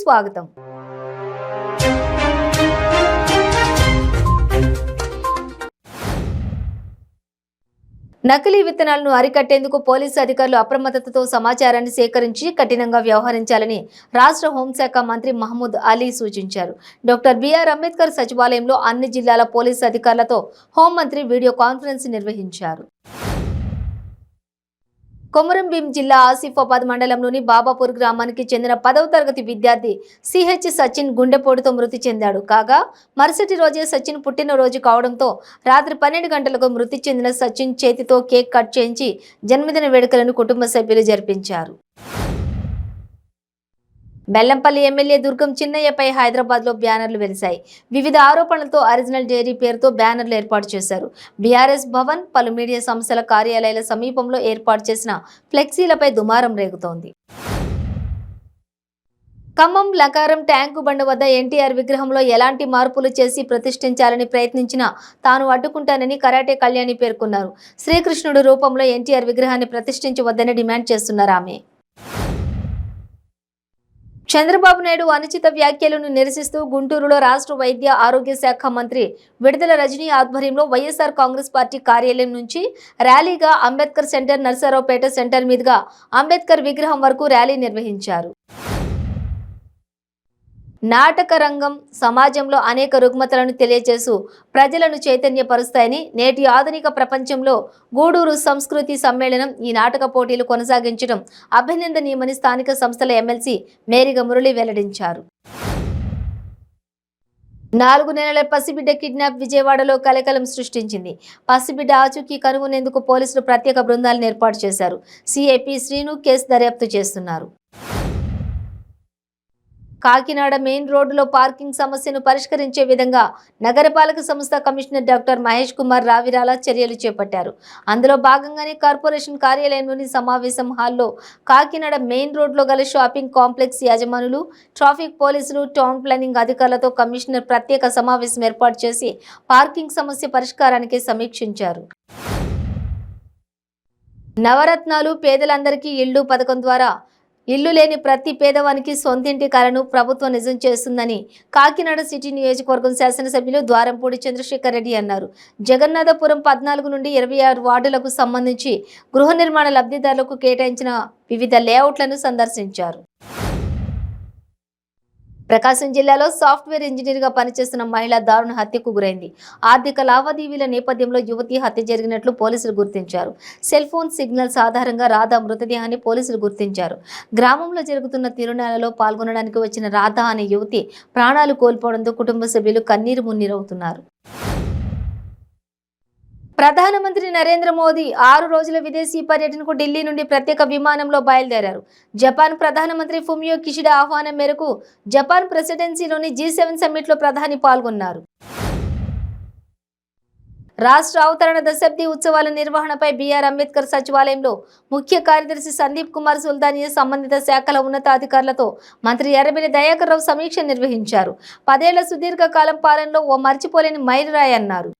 స్వాగతం. నకిలీ విత్తనాలను అరికట్టేందుకు పోలీసు అధికారులు అప్రమత్తతతో సమాచారాన్ని సేకరించి కఠినంగా వ్యవహరించాలని రాష్ట్ర హోంశాఖ మంత్రి మహమూద్ అలీ సూచించారు. డాక్టర్ బిఆర్ అంబేద్కర్ సచివాలయంలో అన్ని జిల్లాల పోలీసు అధికారులతో హోంమంత్రి వీడియో కాన్ఫరెన్స్ నిర్వహించారు. కొమరంభీం జిల్లా ఆసిఫాబాద్ మండలంలోని బాబాపూర్ గ్రామానికి చెందిన 10వ తరగతి విద్యార్థి సిహెచ్ సచిన్ గుండెపోటుతో మృతి చెందాడు. కాగా మరుసటి రోజే సచిన్ పుట్టినరోజు కావడంతో రాత్రి 12 గంటలకు మృతి చెందిన సచిన్ చేతితో కేక్ కట్ చేయించి జన్మదిన వేడుకలను కుటుంబ సభ్యులు జరిపించారు. బెల్లంపల్లి ఎమ్మెల్యే దుర్గం చిన్నయ్యపై హైదరాబాద్లో బ్యానర్లు వెలిశాయి. వివిధ ఆరోపణలతో ఒరిజినల్ డైరీ పేరుతో బ్యానర్లు ఏర్పాటు చేశారు. బీఆర్ఎస్ భవన్, పలు మీడియా సంస్థల కార్యాలయాల సమీపంలో ఏర్పాటు చేసిన ఫ్లెక్సీలపై దుమారం రేగుతోంది. ఖమ్మం లకారం ట్యాంకు బండ వద్ద ఎన్టీఆర్ విగ్రహంలో ఎలాంటి మార్పులు చేసి ప్రతిష్ఠించాలని ప్రయత్నించినా తాను అడ్డుకుంటానని కరాటే కళ్యాణి పేర్కొన్నారు. శ్రీకృష్ణుడు రూపంలో ఎన్టీఆర్ విగ్రహాన్ని ప్రతిష్ఠించవద్దని డిమాండ్ చేస్తున్నారు ఆమె. చంద్రబాబు నాయుడు అనుచిత వ్యాఖ్యలను నిరసిస్తూ గుంటూరులో రాష్ట్ర వైద్య ఆరోగ్య శాఖ మంత్రి విడుదల రజనీ ఆధ్వర్యంలో వైఎస్ఆర్ కాంగ్రెస్ పార్టీ కార్యాలయం నుంచి ర్యాలీగా అంబేద్కర్ సెంటర్, నర్సరావుపేట సెంటర్ మీదుగా అంబేద్కర్ విగ్రహం వరకు ర్యాలీ నిర్వహించారు. నాటక రంగం సమాజంలో అనేక రుగ్మతలను తెలియజేస్తూ ప్రజలను చైతన్యపరుస్తాయని నేటి ఆధునిక ప్రపంచంలో గూడూరు సంస్కృతి సమ్మేళనం ఈ నాటక పోటీలు కొనసాగించడం అభినందనీయమని స్థానిక సంస్థల ఎమ్మెల్సీ మేరిగ మురళి వెల్లడించారు. 4 నెలల పసిబిడ్డ కిడ్నాప్ విజయవాడలో కలకలం సృష్టించింది. పసిబిడ్డ ఆచూకీ కనుగొనేందుకు పోలీసులు ప్రత్యేక బృందాలను ఏర్పాటు చేశారు. సిఐపి శ్రీను కేసు దర్యాప్తు చేస్తున్నారు. కాకినాడ మెయిన్ రోడ్డులో పార్కింగ్ సమస్యను పరిష్కరించే విధంగా నగరపాలక సంస్థ కమిషనర్ డాక్టర్ మహేష్ కుమార్ రావిరాల చర్యలు చేపట్టారు. అందులో భాగంగానే కార్పొరేషన్ కార్యాలయంలోని సమావేశం హాల్లో కాకినాడ మెయిన్ రోడ్లో గల షాపింగ్ కాంప్లెక్స్ యాజమానులు, ట్రాఫిక్ పోలీసులు, టౌన్ ప్లానింగ్ అధికారులతో కమిషనర్ ప్రత్యేక సమావేశం ఏర్పాటు చేసి పార్కింగ్ సమస్య పరిష్కారానికి సమీక్షించారు. నవరత్నాలు పేదలందరికీ ఇళ్లు పథకం ద్వారా ఇల్లు లేని ప్రతి పేదవానికి సొంతింటి కలను ప్రభుత్వం నిజం చేస్తుందని కాకినాడ సిటీ నియోజకవర్గం శాసనసభ్యులు ద్వారంపూడి చంద్రశేఖర్ రెడ్డి అన్నారు. జగన్నాథపురం 14 నుండి 26 వార్డులకు సంబంధించి గృహ నిర్మాణ లబ్ధిదారులకు కేటాయించిన వివిధ లేఅవుట్లను సందర్శించారు. ప్రకాశం జిల్లాలో సాఫ్ట్వేర్ ఇంజనీర్గా పనిచేస్తున్న మహిళ దారుణ హత్యకు గురైంది. ఆర్థిక లావాదేవీల నేపథ్యంలో యువతి హత్య జరిగినట్లు పోలీసులు గుర్తించారు. సెల్ ఫోన్ సిగ్నల్స్ ఆధారంగా రాధా మృతదేహాన్ని పోలీసులు గుర్తించారు. గ్రామంలో జరుగుతున్న తిరునాళ్లలో పాల్గొనడానికి వచ్చిన రాధా అనే యువతి ప్రాణాలు కోల్పోవడంతో కుటుంబ సభ్యులు కన్నీరు మున్నీరవుతున్నారు. ప్రధానమంత్రి నరేంద్ర మోదీ 6 రోజుల విదేశీ పర్యటనకు ఢిల్లీ నుండి ప్రత్యేక విమానంలో బయలుదేరారు. జపాన్ ప్రధానమంత్రి ఫుమియో కిషిడా ఆహ్వానం మేరకు జపాన్ ప్రెసిడెన్సీలోని G7 సమ్మిట్లో ప్రధాని పాల్గొన్నారు. రాష్ట్ర అవతరణ దశాబ్ది ఉత్సవాల నిర్వహణపై బిఆర్ అంబేద్కర్ సచివాలయంలో ముఖ్య కార్యదర్శి సందీప్ కుమార్ సుల్తానియా సంబంధిత శాఖల ఉన్నతాధికారులతో మంత్రి ఎర్రబెల్లి దయాకర్ రావు సమీక్ష నిర్వహించారు. 10 ఏళ్ల సుదీర్ఘ కాలం పాలనలో ఓ మర్చిపోలేని మైలురాయి అన్నారు.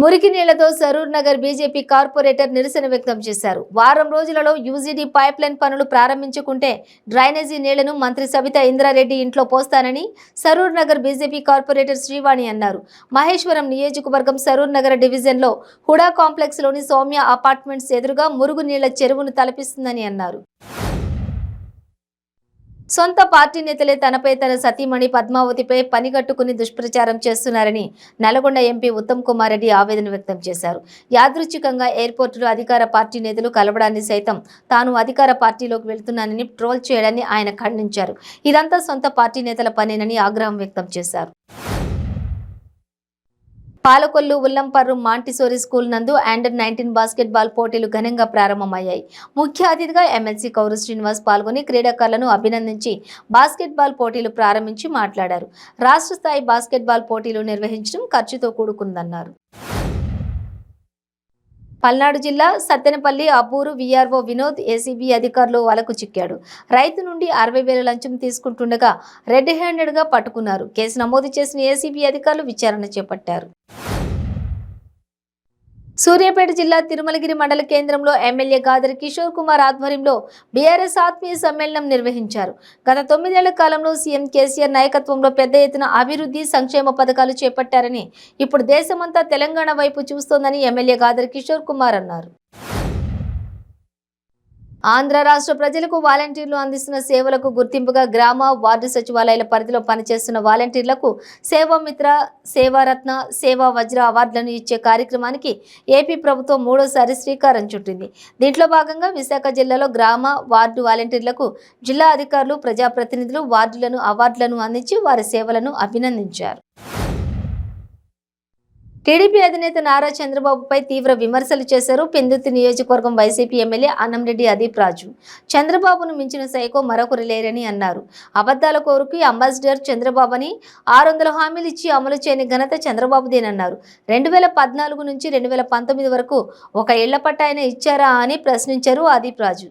మురికి నీళ్లతో సరూర్ నగర్ బీజేపీ కార్పొరేటర్ నిరసన వ్యక్తం చేశారు. వారం రోజులలో యూజీడీ పైప్లైన్ పనులు ప్రారంభించుకుంటే డ్రైనేజీ నీళ్లను మంత్రి సబితా ఇంద్రారెడ్డి ఇంట్లో పోస్తానని సరూర్ నగర్ బీజేపీ కార్పొరేటర్ శ్రీవాణి అన్నారు. మహేశ్వరం నియోజకవర్గం సరూర్ నగర్ డివిజన్లో హుడా కాంప్లెక్స్లోని సౌమ్య అపార్ట్మెంట్స్ ఎదురుగా మురుగు నీళ్ల చెరువును తలపిస్తుందని అన్నారు. సొంత పార్టీ నేతలే తనపై తన సతీమణి పద్మావతిపై పనిగట్టుకుని దుష్ప్రచారం చేస్తున్నారని నల్గొండ ఎంపీ ఉత్తమ్ కుమార్ రెడ్డి ఆవేదన వ్యక్తం చేశారు. యాదృచ్ఛికంగా ఎయిర్పోర్టులో అధికార పార్టీ నేతలు కలవడాన్ని సైతం తాను అధికార పార్టీలోకి వెళ్తున్నానని ట్రోల్ చేయడాన్ని ఆయన ఖండించారు. ఇదంతా సొంత పార్టీ నేతల పనేనని ఆగ్రహం వ్యక్తం చేశారు. పాలకొల్లు ఉల్లంపర్రు మాంటిసోరీ స్కూల్ నందు అండర్-19 బాస్కెట్బాల్ పోటీలు ఘనంగా ప్రారంభమయ్యాయి. ముఖ్య అతిథిగా ఎమ్మెల్సీ కౌరు శ్రీనివాస్ పాల్గొని క్రీడాకారులను అభినందించి బాస్కెట్బాల్ పోటీలు ప్రారంభించి మాట్లాడారు. రాష్ట్ర స్థాయి బాస్కెట్బాల్ పోటీలు నిర్వహించడం ఖర్చుతో కూడుకుందన్నారు. పల్నాడు జిల్లా సత్తెనపల్లి అబ్బూరు వీఆర్ఓ వినోద్ ఏసీబీ అధికారులు వలకు చిక్కాడు. రైతు నుండి 60,000 లంచం తీసుకుంటుండగా రెడ్ హ్యాండెడ్గా పట్టుకున్నారు. కేసు నమోదు చేసిన ఏసీబీ అధికారులు విచారణ చేపట్టారు. సూర్యాపేట జిల్లా తిరుమలగిరి మండల కేంద్రంలో ఎమ్మెల్యే గాదరి కిషోర్ కుమార్ ఆధ్వర్యంలో బీఆర్ఎస్ ఆత్మీయ సమ్మేళనం నిర్వహించారు. గత 9 ఏళ్ల కాలంలో సీఎం కేసీఆర్ నాయకత్వంలో పెద్ద ఎత్తున అభివృద్ధి సంక్షేమ పథకాలు చేపట్టారని, ఇప్పుడు దేశమంతా తెలంగాణ వైపు చూస్తోందని ఎమ్మెల్యే గాదరి కిషోర్ కుమార్ అన్నారు. ఆంధ్ర రాష్ట్ర ప్రజలకు వాలంటీర్లు అందిస్తున్న సేవలకు గుర్తింపుగా గ్రామ, వార్డు సచివాలయాల పరిధిలో పనిచేస్తున్న వాలంటీర్లకు సేవామిత్ర, సేవారత్న, సేవా వజ్ర అవార్డులను ఇచ్చే కార్యక్రమానికి ఏపీ ప్రభుత్వం మూడోసారి శ్రీకారం చుట్టింది. దీంట్లో భాగంగా విశాఖ జిల్లాలో గ్రామ, వార్డు వాలంటీర్లకు జిల్లా అధికారులు, ప్రజాప్రతినిధులు వార్డులను అవార్డులను అందించి వారి సేవలను అభినందించారు. టీడీపీ అధినేత నారా చంద్రబాబుపై తీవ్ర విమర్శలు చేశారు. పెందుర్తి నియోజకవర్గం వైసీపీ ఎమ్మెల్యే అన్నంరెడ్డి అదీప్ రాజు చంద్రబాబును మించిన సైకో మరొకరు లేరని అన్నారు. అబద్ధాల కోరుకి అంబాసిడర్ చంద్రబాబు అని 600 హామీలు ఇచ్చి అమలు చేయని ఘనత చంద్రబాబుదేనన్నారు. 2014 నుంచి 2019 వరకు ఒక ఇళ్ల పట్టాయన ఇచ్చారా అని ప్రశ్నించారు అదీప్ రాజు.